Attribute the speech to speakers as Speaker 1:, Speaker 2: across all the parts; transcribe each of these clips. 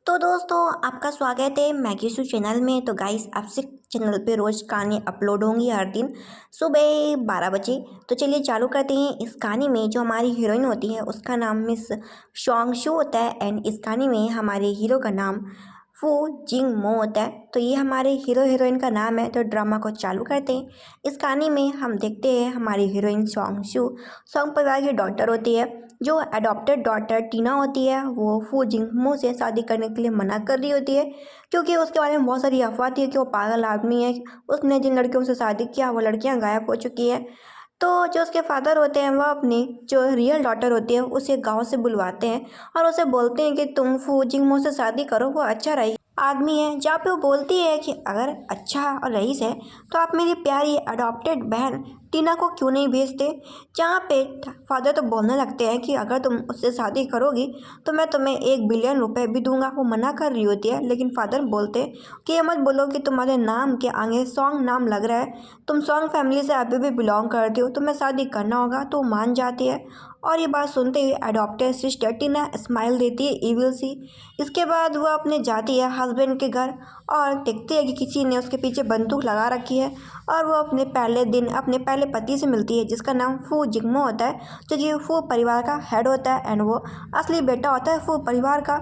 Speaker 1: तो दोस्तों आपका स्वागत है मैगीसू चैनल में। तो गाइस आपसे चैनल पे रोज़ कहानी अपलोड होंगी हर दिन सुबह 12 बजे। तो चलिए चालू करते हैं। इस कहानी में जो हमारी हीरोइन होती है उसका नाम मिस शॉन्गशू होता है एंड इस कहानी में हमारे हीरो का नाम फू जिंग मो होता है। तो ये हमारे हीरो हीरोइन का नाम है। तो ड्रामा को चालू करते हैं। इस कहानी में हम देखते हैं हमारी हीरोइन शॉन्गशू सॉन्ग परिवार की डॉटर होती है। जो अडॉप्टेड डॉटर टीना होती है वो फू जिंगमो से शादी करने के लिए मना कर रही होती है, क्योंकि उसके बारे में बहुत सारी अफवाह थी कि वो पागल आदमी है। उसने जिन लड़कियों से शादी किया वो लड़कियां गायब हो चुकी हैं। तो जो उसके फादर होते हैं वह अपनी जो रियल डॉटर होती है उसे गांव से बुलवाते हैं और उसे बोलते हैं कि तुम फू जिंगमो से शादी करो, वो अच्छा रही आदमी है। जहाँ पे वो बोलती है कि अगर अच्छा और रईस है तो आप मेरी प्यारी अडॉप्टेड बहन टीना को क्यों नहीं भेजते। जहाँ पे फादर तो बोलने लगते हैं कि अगर तुम उससे शादी करोगी तो मैं तुम्हें 1 बिलियन रुपए भी दूंगा। वो मना कर रही होती है लेकिन फादर बोलते कि ये मत बोलो कि तुम्हारे नाम के आगे सॉन्ग नाम लग रहा है, तुम सॉन्ग फैमिली से अभी भी बिलोंग करती हो, तुम्हें शादी करना होगा। तो मान जाती है और ये बात सुनते हुए अडॉप्टेड सिस्टर टीना स्माइल देती है इविल सी। इसके बाद वो अपने जाती है हस्बैंड के घर और देखती है कि किसी ने उसके पीछे बंदूक लगा रखी है और वो अपने पहले दिन अपने पहले पति से मिलती है जिसका नाम फू जिंगमो होता है, जो कि फू परिवार का हेड होता है एंड वो असली बेटा होता है फू परिवार का।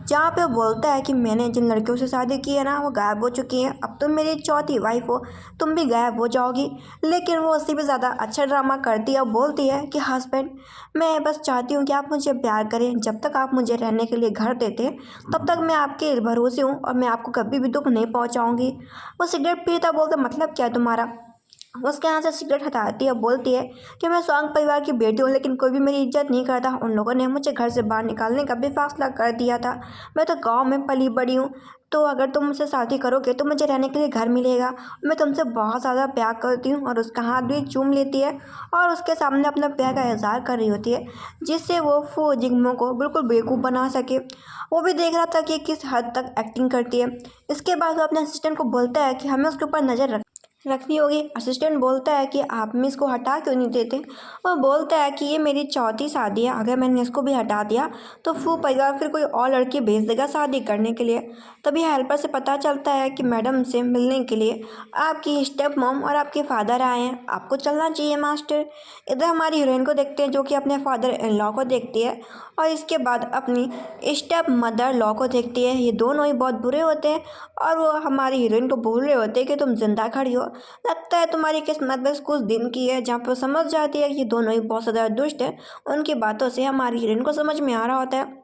Speaker 1: जहाँ पे वो बोलता है कि मैंने जिन लड़कियों से शादी की है ना वो गायब हो चुकी हैं, अब तुम मेरी चौथी वाइफ हो, तुम भी गायब हो जाओगी। लेकिन वो उससे भी ज़्यादा अच्छा ड्रामा करती है और बोलती है कि हस्बैंड मैं बस चाहती हूँ कि आप मुझे प्यार करें, जब तक आप मुझे रहने के लिए घर देते हैं तब तक मैं आपके भरोसे हूँ और मैं आपको कभी भी दुख नहीं पहुँचाऊँगी। वो सिगरेट पीता बोलता मतलब क्या है तुम्हारा। उसके यहाँ से सिगरेट हटाती है, बोलती है कि मैं स्वांग परिवार की बेटी हूँ लेकिन कोई भी मेरी इज्जत नहीं करता। उन लोगों ने मुझे घर से बाहर निकालने का भी फैसला कर दिया था। मैं तो गांव में पली बड़ी हूँ, तो अगर तुम मुझसे शादी करोगे तो मुझे रहने के लिए घर मिलेगा। मैं तुमसे बहुत ज़्यादा प्यार करती हूँ और उसका हाथ भी चूम लेती है और उसके सामने अपना प्यार का इजहार कर रही होती है जिससे वो फू जिंगमो को बिल्कुल बेवकूफ़ बना सके। वो भी देख रहा था कि किस हद तक एक्टिंग करती है। इसके बाद वो अपने असिस्टेंट को बोलता है कि हमें उसके ऊपर नज़र रखनी होगी। असिस्टेंट बोलता है कि आप मिस को हटा क्यों नहीं देते। वो बोलता है कि ये मेरी चौथी शादी है, अगर मैंने इसको भी हटा दिया तो फू परिवार फिर कोई और लड़की भेज देगा शादी करने के लिए। तभी हेल्पर से पता चलता है कि मैडम से मिलने के लिए आपकी स्टेप मॉम और आपके फादर आए हैं, आपको चलना चाहिए मास्टर। इधर हमारी हीरोइन को देखते हैं जो कि अपने फादर इन लॉ को देखती है और इसके बाद अपनी स्टेप मदर लॉ को देखती है। ये दोनों ही बहुत बुरे होते हैं और वो हमारी हीरोइन को बोल रहे होते हैं कि तुम जिंदा खड़ी हो, लगता है तुम्हारी किस्मत बस कुछ दिन की है। जहाँ पर समझ जाती है कि ये दोनों ही बहुत ज़्यादा दुष्ट है। उनकी बातों से हमारी हीरोइन को समझ में आ रहा होता है।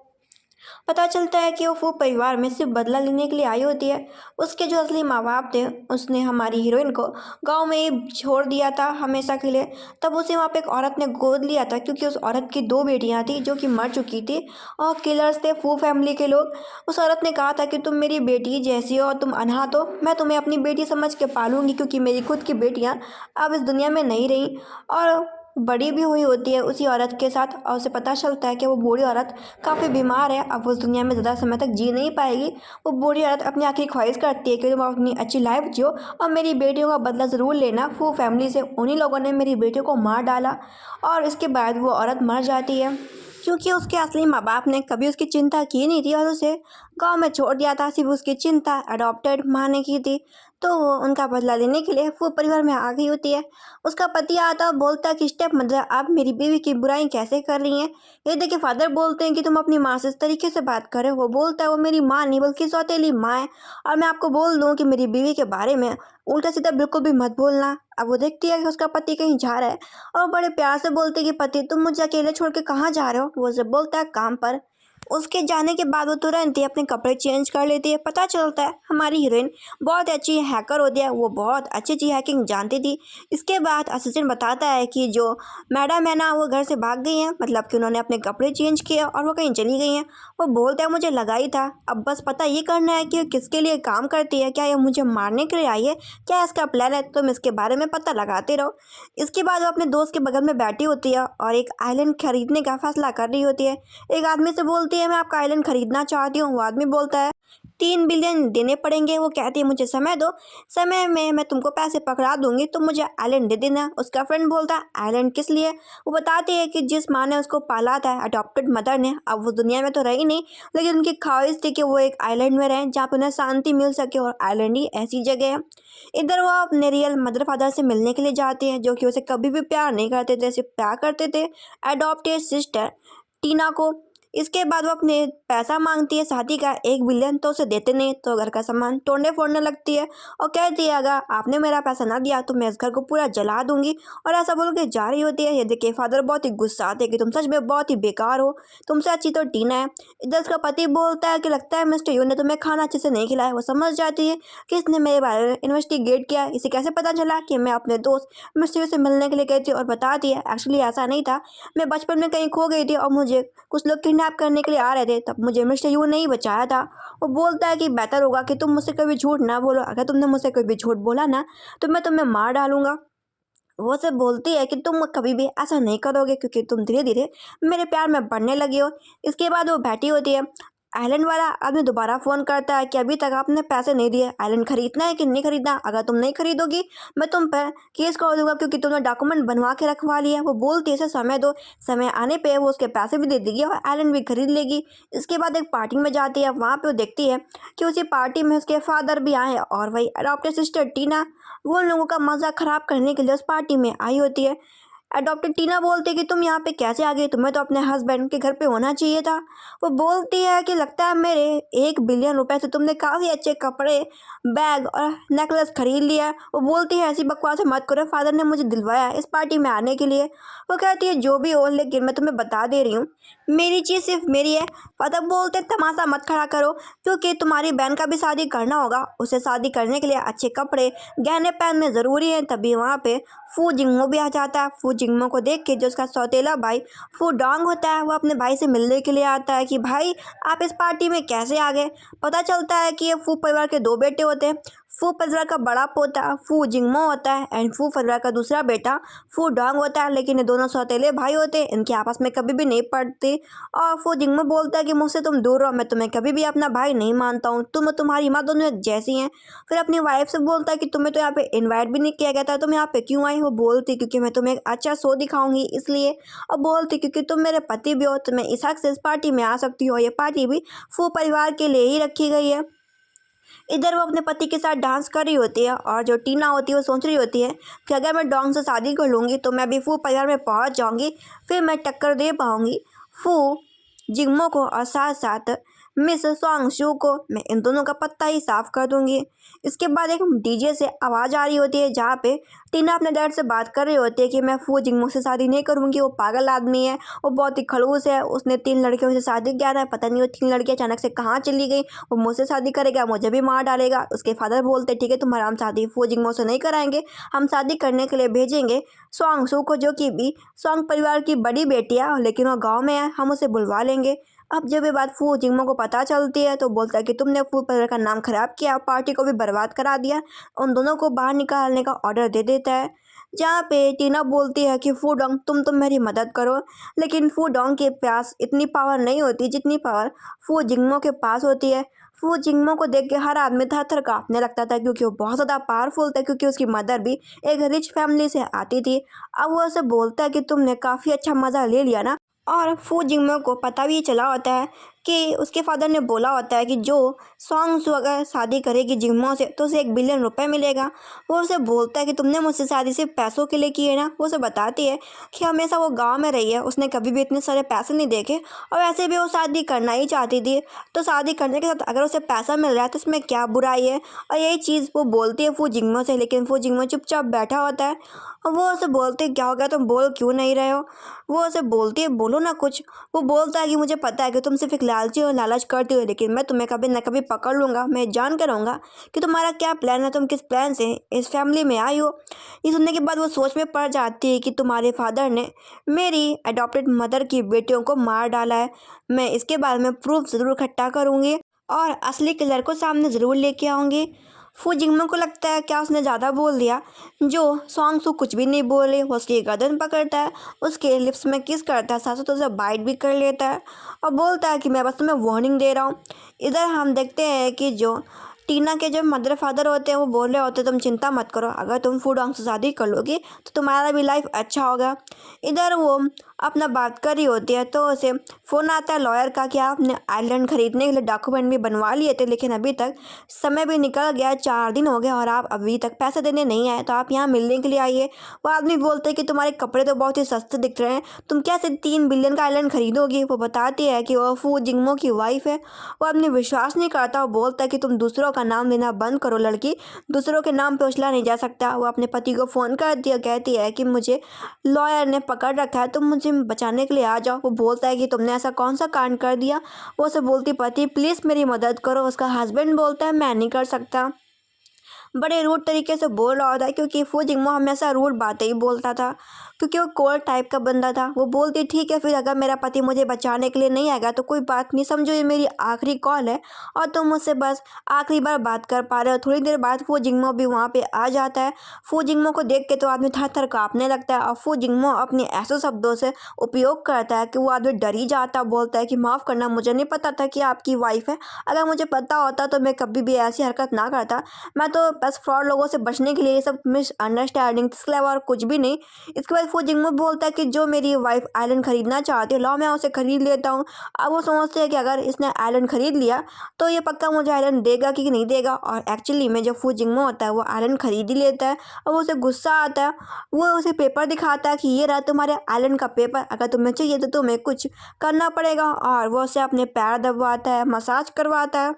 Speaker 1: पता चलता है कि वो फू परिवार में सिर्फ बदला लेने के लिए आई होती है। उसके जो असली माँ बाप थे उसने हमारी हीरोइन को गांव में ही छोड़ दिया था हमेशा के लिए। तब उसे वहाँ पे एक औरत ने गोद लिया था क्योंकि उस औरत की 2 बेटियां थी जो कि मर चुकी थी और किलर्स थे फू फैमिली के लोग। उस औरत ने कहा था कि तुम मेरी बेटी जैसी हो और तुम अनाथ हो, मैं तुम्हें अपनी बेटी समझ के पालूंगी क्योंकि मेरी खुद की बेटियाँ अब इस दुनिया में नहीं रही। और बड़ी भी हुई होती है उसी औरत के साथ और उसे पता चलता है कि वो बूढ़ी औरत काफ़ी बीमार है, अब वो उस दुनिया में ज़्यादा समय तक जी नहीं पाएगी। वो बूढ़ी औरत अपनी आखिरी ख्वाहिश करती है कि तुम अपनी अच्छी लाइफ जियो और मेरी बेटियों का बदला ज़रूर लेना। फू फैमिली से उन्हीं लोगों ने मेरी बेटियों को मार डाला और इसके बाद वो औरत मर जाती है क्योंकि उसके असली माँ बाप ने कभी उसकी चिंता की नहीं थी और उसे गांव में छोड़ दिया था। सिर्फ उसकी चिंता अडॉप्टेड माँ ने की थी। तो वो उनका बदला लेने के लिए फू परिवार में आ गई होती है। उसका पति आता और बोलता है कि स्टेप मदर आप मेरी बीवी की बुराई कैसे कर रही हैं। ये देखिए फादर बोलते हैं कि तुम अपनी माँ से इस तरीके से बात कर रहे हो। वो बोलता है वो मेरी माँ नहीं बल्कि सौतेली माँ है और मैं आपको बोल दूँ कि मेरी बीवी के बारे में उल्टा सीधा बिल्कुल भी मत बोलना। अब वो देखती है कि उसका पति कहीं जा रहा है और बड़े प्यार से बोलती है कि पति तुम मुझे अकेले छोड़ के कहाँ जा रहे हो। वो उसे बोलता है काम पर। उसके जाने के बाद वो तुरंत ही अपने कपड़े चेंज कर लेती है। पता चलता है हमारी हीरोइन बहुत अच्छी हैकर होती है, वो बहुत अच्छी अच्छी हैकिंग जानती थी। इसके बाद असिस्टेंट बताता है कि जो मैडम है ना वो घर से भाग गई हैं, मतलब कि उन्होंने अपने कपड़े चेंज किए और वो कहीं चली गई हैं। वो बोलता है मुझे लगा ही था, अब बस पता ये करना है कि किसके लिए काम करती है, क्या ये मुझे मारने के लिए आई है, क्या इसका प्लान है, तुम इसके बारे में पता लगाते रहो। इसके बाद वो अपने दोस्त के बगल में बैठी होती है और एक आइलैंड खरीदने का फैसला कर रही होती है। एक आदमी से बोलती है मैं आपका आइलैंड खरीदना चाहती हूँ। वो आदमी बोलता है 3 बिलियन देने पड़ेंगे। वो कहती है मुझे समय दो, समय में मैं तुमको पैसे पकड़ा दूंगी, तुम मुझे आइलैंड दे देना। उसका फ्रेंड बोलता है आइलैंड किस लिए? वो बताती है कि जिस माँ ने उसको पाला था, अडॉप्टेड मदर ने, अब वो दुनिया में तो रही नहीं, लेकिन उनकी ख्वाहिश थी कि वो एक आइलैंड में रहें जहाँ पर उन्हें शांति मिल सके, और आइलैंड ही ऐसी जगह है। इधर वो अपने रियल मदर फादर से मिलने के लिए जाती है, जो कि उसे कभी भी प्यार नहीं करते थे, सिर्फ प्यार करते थे एडॉप्टेड सिस्टर टीना को। इसके बाद वो अपने पैसा मांगती है शादी का 1 बिलियन, तो उसे देते नहीं, तो घर का सामान तोड़ने फोड़ने लगती है और कहती है अगर आपने मेरा पैसा ना दिया तो मैं इस घर को पूरा जला दूंगी, और ऐसा बोल के जा रही होती है। ये देखिए फादर बहुत ही गुस्सा आते हैं कि तुम सच में बहुत ही बेकार हो, तुमसे अच्छी तो टीना है। इधर उसका पति बोलता है कि लगता है मिस्टर यू ने तुम्हें खाना अच्छे से नहीं खिलाया। वो समझ जाती है कि इसने मेरे बारे में इन्वेस्टिगेट किया, इसे कैसे पता चला कि मैं अपने दोस्त मिस्टर यू से मिलने के लिए गई थी, और बताती है एक्चुअली ऐसा नहीं था, मैं बचपन में कहीं खो गई थी और मुझे कुछ लोग किडनैप करने के लिए आ रहे थे, तब मुझे मिस्टर यू ने ही बचाया था। वो बोलता है कि बेहतर होगा कि तुम मुझसे कभी झूठ ना बोलो, अगर तुमने मुझसे कभी झूठ बोला ना तो मैं तुम्हें मार डालूंगा। वो से बोलती है कि तुम कभी भी ऐसा नहीं करोगे, क्योंकि तुम धीरे धीरे मेरे प्यार में बढ़ने लगे हो। इसके बाद वो बैठी होती है। आइलैंड वाला आदमी दोबारा फ़ोन करता है कि अभी तक आपने पैसे नहीं दिए, आइलैंड खरीदना है कि नहीं खरीदना? अगर तुम नहीं खरीदोगी मैं तुम पर केस कर दूंगा, क्योंकि तुमने डॉक्यूमेंट बनवा के रखवा लिया है। वो बोलती है इसे समय दो, समय आने पे वो उसके पैसे भी दे देगी और आइलैंड भी खरीद लेगी। इसके बाद एक पार्टी में जाती है, वहाँ पे वो देखती है कि उसी पार्टी में उसके फादर भी आए हैं, और वही अडॉप्टेड सिस्टर टीना वो उन लोगों का मज़ा ख़राब करने के लिए उस पार्टी में आई होती है। अडॉप्टेड टीना बोलती है कि तुम यहाँ पे कैसे आ गई, तुम्हें तो अपने हस्बैंड के घर पे होना चाहिए था। वो बोलती है कि लगता है मेरे 1 बिलियन रुपए से तुमने काफ़ी अच्छे कपड़े, बैग और नेकलेस खरीद लिया। वो बोलती है ऐसी बकवास मत करो, फादर ने मुझे दिलवाया इस पार्टी में आने के लिए। वो कहती है जो भी हो, लेकिन मैं तुम्हें बता दे रही हूँ मेरी चीज़ सिर्फ मेरी है। फादर बोलते तमाशा मत खड़ा करो, क्योंकि तुम्हारी बहन का भी शादी करना होगा, उसे शादी करने के लिए अच्छे कपड़े गहने पहनने ज़रूरी हैं। तभी वहाँ पे फू जिंगमो भी आ जाता है। फू जिंगमो को देख के जो उसका सौतेला भाई फू डोंग होता है, वो अपने भाई से मिलने के लिए आता है कि भाई आप इस पार्टी में कैसे आ गए। पता चलता है कि ये फू परिवार के 2 बेटे होते हैं। फू परिवार का बड़ा पोता फू जिंगमो होता है, एंड फू परिवार का दूसरा बेटा फू डोंग होता है, लेकिन ये दोनों सौतेले भाई होते हैं, इनके आपस में कभी भी नहीं पड़ते। और फू जिंगमो बोलता है कि मुझसे तुम दूर रहो, मैं तुम्हें कभी भी अपना भाई नहीं मानता हूँ, तुम और तुम्हारी माँ दोनों एक जैसी हैं। फिर अपनी वाइफ से बोलता है कि तुम्हें तो यहाँ पे इनवाइट भी नहीं किया गया था, तुम यहाँ पे क्यों आई? वो बोलती क्योंकि मैं तुम्हें एक अच्छा शो दिखाऊंगी इसलिए। और बोलती क्योंकि तुम मेरे पति भी हो, तुम्हें इस हक से इस पार्टी में आ सकती हो, ये पार्टी भी फू परिवार के लिए ही रखी गई है। इधर वो अपने पति के साथ डांस कर रही होती है, और जो टीना होती है वो सोच रही होती है कि अगर मैं डोंग से शादी कर लूँगी तो मैं भी फू परिवार में पहुँच जाऊँगी, फिर मैं टक्कर दे पाऊँगी फू जिंगमो को, और साथ साथ मिस सोंगशू को। मैं इन दोनों का पत्ता ही साफ कर दूंगी। इसके बाद एक डीजे से आवाज़ आ रही होती है, जहाँ पे टीना अपने डैड से बात कर रही होती है कि मैं फू जिंगमो से शादी नहीं करूँगी, वो पागल आदमी है, वो बहुत ही खड़ूस है, उसने 3 लड़कियों से शादी किया था, पता नहीं वो 3 लड़कियाँ अचानक से कहाँ चली गई, वो मुझसे शादी करेगा, मुझे भी मार डालेगा। उसके फादर बोलते ठीक है तुम्हारा हम शादी फू जिंगमो से नहीं कराएंगे, हम शादी करने के लिए भेजेंगे सोंगशू को, जो कि भी सोंग परिवार की बड़ी बेटी है, लेकिन वो गाँव में है, हम उसे बुलवा लेंगे। अब जब ये बात फू जिंगमो को पता चलती है तो बोलता है कि तुमने फू परिवार का नाम खराब किया, पार्टी को भी बर्बाद करा दिया। उन दोनों को बाहर निकालने का ऑर्डर दे देता है, जहाँ पे टीना बोलती है कि फू डोंग तुम मेरी मदद करो, लेकिन फू डोंग के पास इतनी पावर नहीं होती जितनी पावर फू जिंगमो के पास होती है। फू जिंगमो को देख के हर आदमी थर थर काँपने लगता था, क्योंकि वो बहुत ज़्यादा पावरफुल था, क्योंकि उसकी मदर भी एक रिच फैमिली से आती थी। अब वो उसे बोलता है कि तुमने काफ़ी अच्छा मज़ा ले लिया ना। और फू जिंगमो को पता भी चला होता है कि उसके फादर ने बोला होता है कि जो सोंगशू अगर शादी करेगी जिंगमो से तो उसे 1 बिलियन रुपए मिलेगा। वो उसे बोलता है कि तुमने मुझसे शादी सिर्फ पैसों के लिए की है ना। वो उसे बताती है कि हमेशा वो गांव में रही है, उसने कभी भी इतने सारे पैसे नहीं देखे, और वैसे भी वो शादी करना ही चाहती थी, तो शादी करने के साथ अगर उसे पैसा मिल रहा है तो इसमें क्या बुराई है। और यही चीज़ वो बोलती है फू जिंगमो से, लेकिन फू जिंगमो चुपचाप बैठा होता है। और वो उसे बोलते हैं क्या हो गया, तुम बोल क्यों नहीं रहे हो। वो उसे बोलती है बोलो ना कुछ। वो बोलता है कि मुझे पता है कि तुम सिर्फ एक लालची हो, लालच करती हो, लेकिन मैं तुम्हें कभी ना कभी पकड़ लूँगा, मैं जान कर रहूँगा कि तुम्हारा क्या प्लान है, तुम किस प्लान से इस फैमिली में आई हो। ये सुनने के बाद वो सोच में पड़ जाती है कि तुम्हारे फादर ने मेरी अडॉप्टेड मदर की बेटियों को मार डाला है। मैं इसके बारे में प्रूफ ज़रूर इकट्ठा करूँगी और असली किलर को सामने ज़रूर लेके आऊँगी। फूजिंगमो को लगता है क्या उसने ज़्यादा बोल दिया। जो सॉन्ग कुछ भी नहीं बोले, वो उसकी गर्दन पकड़ता है, उसके लिप्स में किस करता है, साथ साथ उसे बाइट भी कर लेता है और बोलता है कि मैं बस तुम्हें वार्निंग दे रहा हूँ। इधर हम देखते हैं कि जो टीना के जो मदर फादर होते हैं वो बोल रहे होते हैं तुम चिंता मत करो, अगर तुम फूडोंग से शादी कर लोगी तो तुम्हारा भी लाइफ अच्छा होगा। इधर वो अपना बात कर रही होती है तो उसे फ़ोन आता है लॉयर का कि आपने आइलैंड खरीदने के लिए डॉक्यूमेंट भी बनवा लिए थे, लेकिन अभी तक समय भी निकल गया, 4 दिन हो गए और आप अभी तक पैसे देने नहीं आए, तो आप यहाँ मिलने के लिए आइए। वो आदमी बोलते हैं कि तुम्हारे कपड़े तो बहुत ही सस्ते दिख रहे हैं, तुम कैसे 3 बिलियन का आइलैंड खरीदोगी। वो बताती है कि वो फू जिंगमो की वाइफ है। वो आदमी विश्वास नहीं करता, वो बोलता है कि तुम दूसरों का नाम लेना बंद करो, लड़की दूसरों के नाम पे उछला नहीं जा सकता। वो अपने पति को फ़ोन कर दिया, कहती है कि मुझे लॉयर ने पकड़ रखा है, तुम मुझे बचाने के लिए आ जाओ। वो बोलता है कि तुमने ऐसा कौन सा कांड कर दिया। वो उसे बोलती पति प्लीज़ मेरी मदद करो। उसका हस्बैंड बोलता है मैं नहीं कर सकता। बड़े रूड तरीके से बोल रहा होता है क्योंकि फूजिंगमो हमेशा रूड बातें ही बोलता था, क्योंकि वो कोल्ड टाइप का बंदा था। वो बोलती ठीक है फिर अगर मेरा पति मुझे बचाने के लिए नहीं आएगा तो कोई बात नहीं, समझो ये मेरी आखिरी कॉल है और तुम मुझसे बस आखिरी बार बात कर पा रहे हो। थोड़ी देर बाद फूजिंगमो भी वहाँ पे आ जाता है। फूजिंगमो को देख के तो आदमी थर थर काँपने लगता है और फूजिंगमो अपने ऐसे शब्दों से उपयोग करता है कि वो आदमी डर ही जाता है। बोलता है कि माफ़ करना, मुझे नहीं पता था कि आपकी वाइफ है, अगर मुझे पता होता तो मैं कभी भी ऐसी हरकत ना करता, मैं तो बस फ्रॉड लोगों से बचने के लिए ये सब मिसअंडरस्टैंडिंग इसके अलावा और कुछ भी नहीं। इसके बाद फूजिंगमो बोलता है कि जो मेरी वाइफ आइलैंड खरीदना चाहती है लाओ मैं उसे खरीद लेता हूँ। अब वो सोचते हैं कि अगर इसने आइलैंड खरीद लिया तो ये पक्का मुझे आइलैंड देगा कि नहीं देगा, और एक्चुअली में जो फूजिंगमो होता है वो आइलैंड खरीद ही लेता है। और वो उसे गुस्सा आता है, वो उसे पेपर दिखाता है कि ये रहा तुम्हारे आइलैंड का पेपर, अगर तुम्हें चाहिए तो तुम्हें कुछ करना पड़ेगा। और वो उसे अपने पैर दबवाता है, मसाज करवाता है।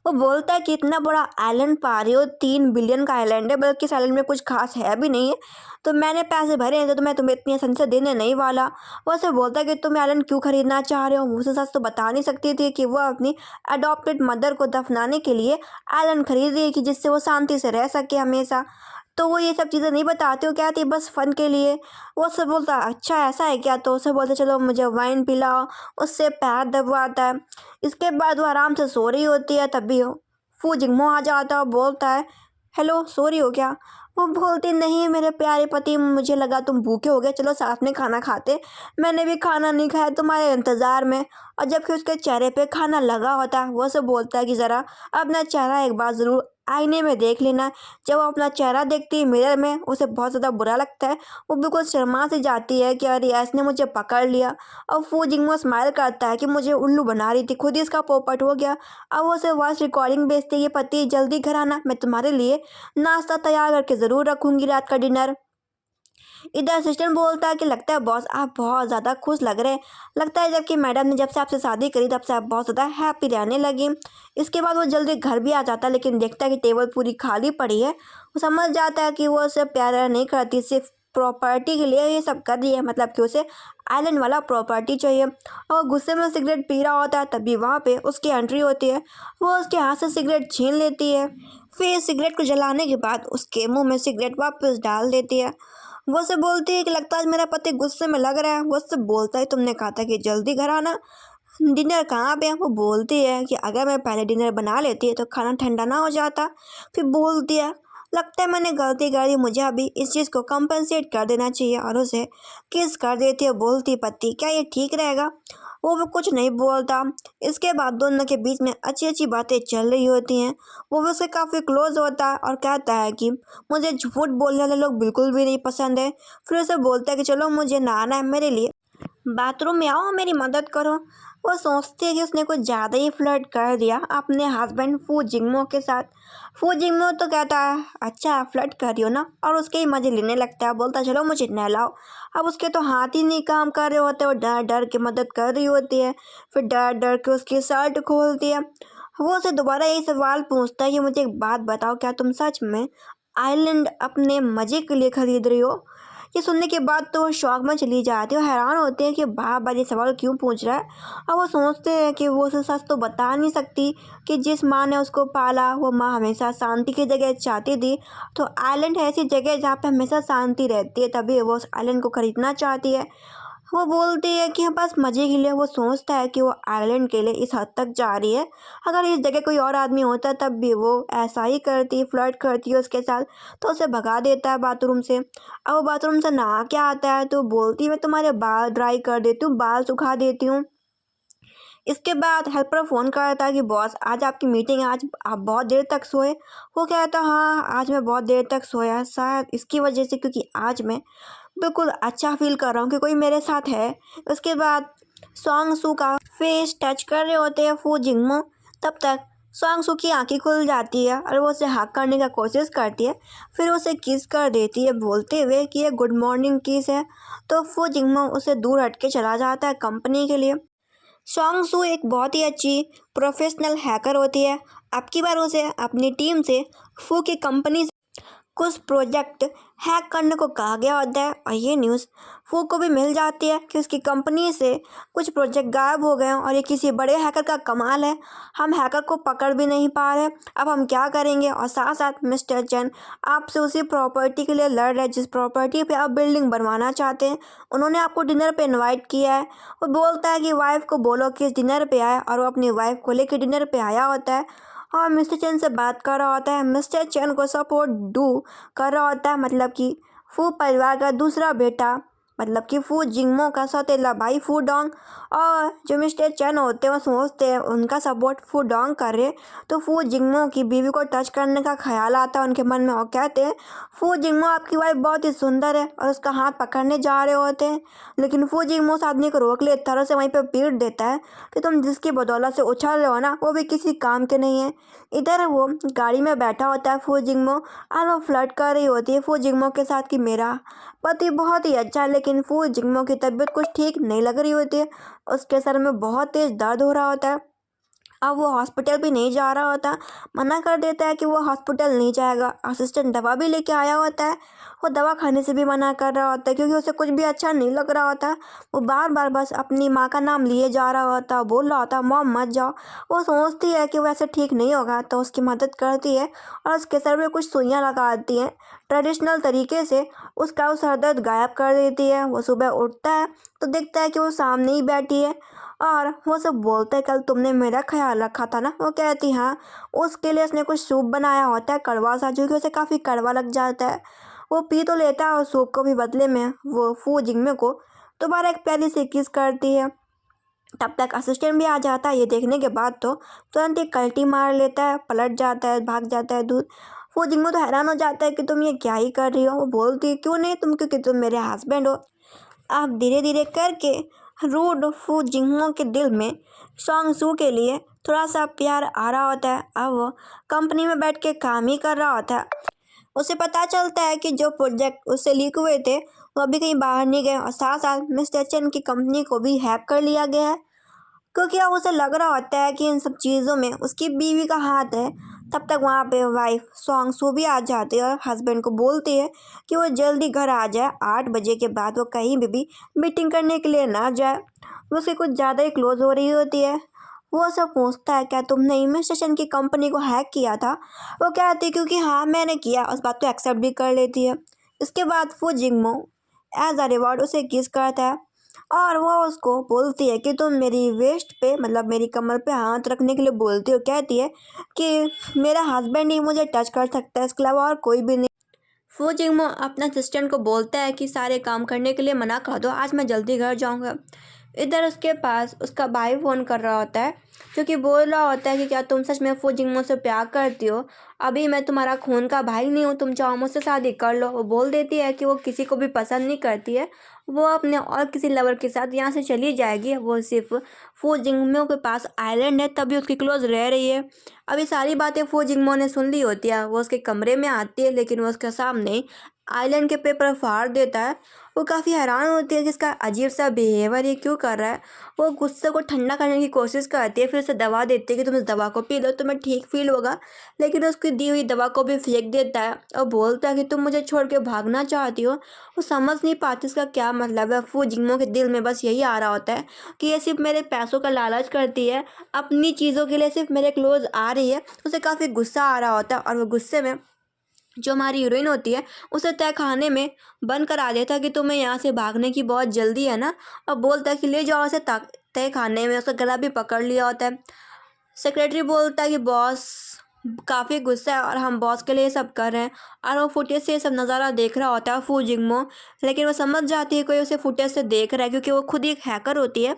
Speaker 1: वो बोलता है कि इतना बड़ा आइलैंड पा रही हो, 3 बिलियन का आइलैंड है, बल्कि इस आइलैंड में कुछ खास है भी नहीं है, तो मैंने पैसे भरे हैं तो मैं तुम्हें इतनी आसानी से देने नहीं वाला। वो उसे बोलता है कि तुम आइलैंड क्यों खरीदना चाह रहे हो। वो उसे सच तो बता नहीं सकती थी कि वो अपनी अडॉप्टेड मदर को दफनाने के लिए आइलैंड खरीद रही है कि जिससे वो शांति से रह सके हमेशा। तो वो ये सब चीज़ें नहीं बताती, वो कहती बस फ़न के लिए। वो उससे बोलता अच्छा ऐसा है क्या, तो उसे बोलते चलो मुझे वाइन पिलाओ, उससे पैर दबवाता है। इसके बाद वो आराम से सो रही होती है, तभी फूजिंगमो आ जाता है और बोलता है हेलो सो रही हो क्या। वो बोलती नहीं मेरे प्यारे पति, मुझे लगा तुम भूखे हो गए, चलो साथ में खाना खाते, मैंने भी खाना नहीं खाया तुम्हारे इंतज़ार में। और जबकि उसके चेहरे पे खाना लगा होता है, वो से बोलता है कि ज़रा अपना चेहरा एक बार ज़रूर आईने में देख लेना। जब वो अपना चेहरा देखती है मिरर में, उसे बहुत ज़्यादा बुरा लगता है, वो बिल्कुल शर्मा सी जाती है कि अरे इसने मुझे पकड़ लिया। और फूजिंगमो स्माइल करता है कि मुझे उल्लू बना रही थी, खुद ही इसका पोपट हो गया। अब वो उसे वॉइस रिकॉर्डिंग भेजती है कि पति जल्दी घर आना, मैं तुम्हारे लिए नाश्ता तैयार करके ज़रूर रखूँगी, रात का डिनर। इधर असिस्टेंट बोलता है कि लगता है बॉस आप बहुत ज़्यादा खुश लग रहे हैं, लगता है जबकि मैडम ने जब से आपसे शादी करी तब से आप बहुत ज़्यादा हैप्पी रहने लगी। इसके बाद वो जल्दी घर भी आ जाता है, लेकिन देखता है कि टेबल पूरी खाली पड़ी है। वो समझ जाता है कि वो उसे प्यार नहीं करती, सिर्फ प्रॉपर्टी के लिए ये सब कर रही है, मतलब कि उसे आइलैंड वाला प्रॉपर्टी चाहिए। और गुस्से में सिगरेट पी रहा होता है, तभी वहाँ पे उसकी एंट्री होती है। वो उसके हाथ से सिगरेट छीन लेती है, फिर सिगरेट को जलाने के बाद उसके मुंह में सिगरेट वापस डाल देती है। वो उससे बोलती है कि लगता है मेरा पति गुस्से में लग रहा है। वो उससे बोलता है तुमने कहा था कि जल्दी घर आना, डिनर कहाँ पे है। वो बोलती है कि अगर मैं पहले डिनर बना लेती है तो खाना ठंडा ना हो जाता। फिर बोलती है लगता है मैंने गलती कर दी, मुझे अभी इस चीज़ को कंपनसेट कर देना चाहिए, और उसे किस कर देती है। बोलती पति क्या ये ठीक रहेगा। वो भी कुछ नहीं बोलता। इसके बाद दोनों के बीच में अच्छी अच्छी बातें चल रही होती हैं। वो भी उससे काफ़ी क्लोज होता है और कहता है कि मुझे झूठ बोलने वाले लोग बिल्कुल भी नहीं पसंद है। फिर उसे बोलता है कि चलो मुझे नहाना है, मेरे लिए बाथरूम में आओ, मेरी मदद करो। वो सोचती है कि उसने कुछ ज़्यादा ही फ्लर्ट कर दिया अपने हस्बैंड फूजिंगमो के साथ। फूजिंगमो तो कहता है अच्छा फ्लर्ट कर रही हो ना, और उसके ही मज़े लेने लगता है, बोलता चलो मुझे नहलाओ। अब उसके तो हाथ ही नहीं काम कर रहे होते, वो डर डर के मदद कर रही होती है। फिर डर डर के उसकी शर्ट खोलती है। वो उसे दोबारा यही सवाल पूछता है कि मुझे एक बात बताओ, क्या तुम सच में आइलैंड अपने मज़े के लिए खरीद रही हो। ये सुनने के बाद तो वो शौक में चली जाती है और हैरान होते हैं कि बार बार ये सवाल क्यों पूछ रहा है। और वो सोचते हैं कि वो उसे सच तो बता नहीं सकती कि जिस माँ ने उसको पाला वो माँ हमेशा शांति की जगह चाहती थी, तो आइलैंड है ऐसी जगह जहाँ पे हमेशा शांति रहती है, तभी वो उस आइलैंड को खरीदना चाहती है। वो बोलती है कि हाँ, बस मज़े के लिए। वो सोचता है कि वो आइलैंड के लिए इस हद तक जा रही है, अगर इस जगह कोई और आदमी होता तब भी वो ऐसा ही करती, फ्लर्ट करती है उसके साथ। तो उसे भगा देता है बाथरूम से। अब वो बाथरूम से नहा के आता है तो बोलती है मैं तुम्हारे बाल ड्राई कर देती हूँ, बाल सुखा देती हूँ। इसके बाद हेल्पर फ़ोन करता है कि बॉस आज आपकी मीटिंग है, आज आप बहुत देर तक सोए। वो कहता है हाँ, आज मैं बहुत देर तक सोया, शायद इसकी वजह से, क्योंकि आज मैं बिल्कुल अच्छा फ़ील कर रहा हूँ कि कोई मेरे साथ है। उसके बाद सॉन्ग सू का फेस टच कर रहे होते हैं फू जिंगमो। तब तक सॉन्ग सू की आंखें खुल जाती है और वो उसे हक करने का कोशिश करती है। फिर उसे किस कर देती है बोलते हुए कि ये गुड मॉर्निंग किस है। तो फू जिंगमो उसे दूर हट के चला जाता है कंपनी के लिए। सॉन्ग सू एक बहुत ही अच्छी प्रोफेशनल हैकर होती है। अब की बार उसे अपनी टीम से फू की कंपनी कुछ प्रोजेक्ट हैक करने को कहा गया होता है और ये न्यूज़ फू को भी मिल जाती है कि उसकी कंपनी से कुछ प्रोजेक्ट गायब हो गए हैं और ये किसी बड़े हैकर का कमाल है। हम हैकर को पकड़ भी नहीं पा रहे, अब हम क्या करेंगे। और साथ साथ मिस्टर चैन आपसे उसी प्रॉपर्टी के लिए लड़ रहे हैं जिस प्रॉपर्टी पे आप बिल्डिंग बनवाना चाहते हैं। उन्होंने आपको डिनर पे इनवाइट किया है। वो बोलता है कि वाइफ को बोलो कि इस डिनर पे आए और वो अपनी वाइफ को लेकर डिनर पे आया होता है और मिस्टर चैन से बात कर रहा होता है। मिस्टर चैन को सपोर्ट डू कर रहा होता है, मतलब कि फू परिवार का दूसरा बेटा, मतलब कि फू जिंगमो का सौतेला भाई फू डोंग। और जो मिस्टर चैन होते हैं वो सोचते हैं उनका सपोर्ट फू डोंग कर रहे, तो फू जिंगमो की बीवी को टच करने का ख्याल आता है उनके मन में और कहते हैं फू जिंगमो आपकी वाइफ बहुत ही सुंदर है, और उसका हाथ पकड़ने जा रहे होते हैं। लेकिन फू जिंगमो उस आदमी को रोक ले, तरह से वहीं पर पीट देता है कि तुम जिसकी बदौलत से उछल रहे हो ना वो भी किसी काम के नहीं है। इधर वो गाड़ी में बैठा होता है फू जिंगमो और वो फ्लर्ट कर रही होती है फू जिंगमो के साथ कि मेरा पति बहुत ही अच्छा है। लेकिन फू जिंगमो की तबीयत कुछ ठीक नहीं लग रही होती है, उसके सर में बहुत तेज दर्द हो रहा होता है। अब वो हॉस्पिटल भी नहीं जा रहा होता, मना कर देता है कि वो हॉस्पिटल नहीं जाएगा। असिस्टेंट दवा भी लेके आया होता है, वो दवा खाने से भी मना कर रहा होता है क्योंकि उसे कुछ भी अच्छा नहीं लग रहा होता। वो बार बार बस अपनी माँ का नाम लिए जा रहा होता, बोल रहा होता मॉम मत जाओ। वो सोचती है कि वो ऐसे ठीक नहीं होगा तो उसकी मदद करती है और उसके सर में कुछ सुइयाँ लगाती हैं ट्रेडिशनल तरीके से। उसका वो सर दर्द गायब कर देती है। वो सुबह उठता है तो देखता है कि वो सामने ही बैठी है और वो सब बोलता है कल तुमने मेरा ख्याल रखा था ना। वो कहती हाँ। उसके लिए उसने कुछ सूप बनाया होता है कड़वा सा, जो कि उसे काफ़ी कड़वा लग जाता है। वो पी तो लेता है और सूप को भी बदले में वो फू जिंगमे को दोबारा एक प्याली से किस करती है। तब तक असिस्टेंट भी आ जाता है। ये देखने के बाद तो तुरंत एक कल्टी मार लेता है, पलट जाता है, भाग जाता है दूर। वो जिंगमो तो हैरान हो जाता है कि तुम ये क्या ही कर रही हो। वो बोलती है क्यों नहीं तुम, क्योंकि तुम मेरे हस्बैंड हो। अब धीरे धीरे करके रूड फू जिंगमो के दिल में सॉन्ग सू के लिए थोड़ा सा प्यार आ रहा होता है। अब वो कंपनी में बैठ के काम ही कर रहा होता है। उसे पता चलता है कि जो प्रोजेक्ट उससे लीक हुए थे वो अभी कहीं बाहर नहीं गए और साथ साथ मिस्टर चेन की कंपनी को भी हैक कर लिया गया है, क्योंकि अब उसे लग रहा होता है कि इन सब चीज़ों में उसकी बीवी का हाथ है। तब तक वहाँ पे वाइफ सॉन्ग सू भी आ जाती है और हस्बैंड को बोलती है कि वो जल्दी घर आ जाए, 8 बजे के बाद वो कहीं भी मीटिंग करने के लिए ना जाए। वो उससे कुछ ज़्यादा ही क्लोज हो रही होती है। वो सब पूछता है क्या तुमने इन्वेस्टेशन की कंपनी को हैक किया था। वो कहती है क्योंकि हाँ मैंने किया, उस बात को एक्सेप्ट भी कर लेती है। इसके बाद फू जिंगमो एज अ रिवॉर्ड उसे किस करता है और वो उसको बोलती है कि तुम मेरी वेस्ट पे, मतलब मेरी कमर पे हाथ रखने के लिए बोलती हो। कहती है कि मेरा हस्बैंड ही मुझे टच कर सकता है, इसके अलावा और कोई भी नहीं। फू जिंगमो अपना असिस्टेंट को बोलता है कि सारे काम करने के लिए मना कर दो, आज मैं जल्दी घर जाऊंगा। इधर उसके पास उसका भाई फ़ोन कर रहा होता है, जो कि बोल रहा होता है कि क्या तुम सच में फू जिंगमो से प्यार करती हो। अभी मैं तुम्हारा खून का भाई नहीं हूँ, तुम चाहो मुझसे शादी कर लो। वो बोल देती है कि वो किसी को भी पसंद नहीं करती है, वो अपने और किसी लवर के साथ यहाँ से चली जाएगी। वो सिर्फ फू जिंगमो के पास आइलैंड है तभी उसकी क्लोज रह रही है। अभी सारी बातें फू जिंगमो ने सुन ली होती है। वो उसके कमरे में आती है लेकिन वो उसके सामने आइलैंड के पेपर फाड़ देता है। वो काफ़ी हैरान होती है कि इसका अजीब सा बिहेवियर ये क्यों कर रहा है। वो गुस्से को ठंडा करने की कोशिश करती है, फिर उसे दवा देती है कि तुम इस दवा को पी लो तुम्हें ठीक फील होगा। लेकिन उसकी दी हुई दवा को भी फेंक देता है और बोलता है कि तुम मुझे छोड़ के भागना चाहती हो। वो समझ नहीं पाती इसका क्या मतलब है। फू जिंगमो के दिल में बस यही आ रहा होता है कि ये सिर्फ मेरे पैसों का लालच करती है, अपनी चीज़ों के लिए सिर्फ मेरे क्लोज आ रही है। उसे काफ़ी गुस्सा आ रहा होता है और वो गुस्से में जो हमारी हीरोइन होती है उसे तय खाने में बंद करा देता है कि तुम्हें यहाँ से भागने की बहुत जल्दी है ना, और बोलता है कि ले जाओ उसे तय खाने में। उसका गला भी पकड़ लिया होता है। सेक्रेटरी बोलता है कि बॉस काफ़ी गुस्सा है और हम बॉस के लिए ये सब कर रहे हैं, और वो फुटेज से ये सब नज़ारा देख रहा होता है फू जिंगमो। लेकिन वो समझ जाती है कोई उसे फुटेज से देख रहा है, क्योंकि वो खुद ही एक हैकर होती है।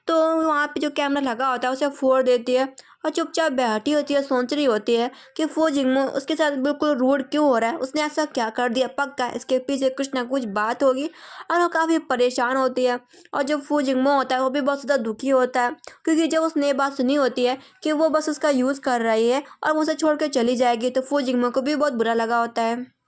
Speaker 1: तो वहाँ पे जो कैमरा लगा होता है उसे फोड़ देती है और चुपचाप बैठी होती है, सोच रही होती है कि फू जिंगमो उसके साथ बिल्कुल रूड क्यों हो रहा है, उसने ऐसा क्या कर दिया, पक्का इसके पीछे कुछ ना कुछ बात होगी। और वो काफ़ी परेशान होती है। और जो फू जिंगमो होता है वो भी बहुत ज़्यादा दुखी होता है, क्योंकि जब उसने ये बात सुनी होती है कि वो बस उसका यूज़ कर रही है और वो उसे छोड़ कर चली जाएगी, तो फू जिंगमो को भी बहुत बुरा लगा होता है।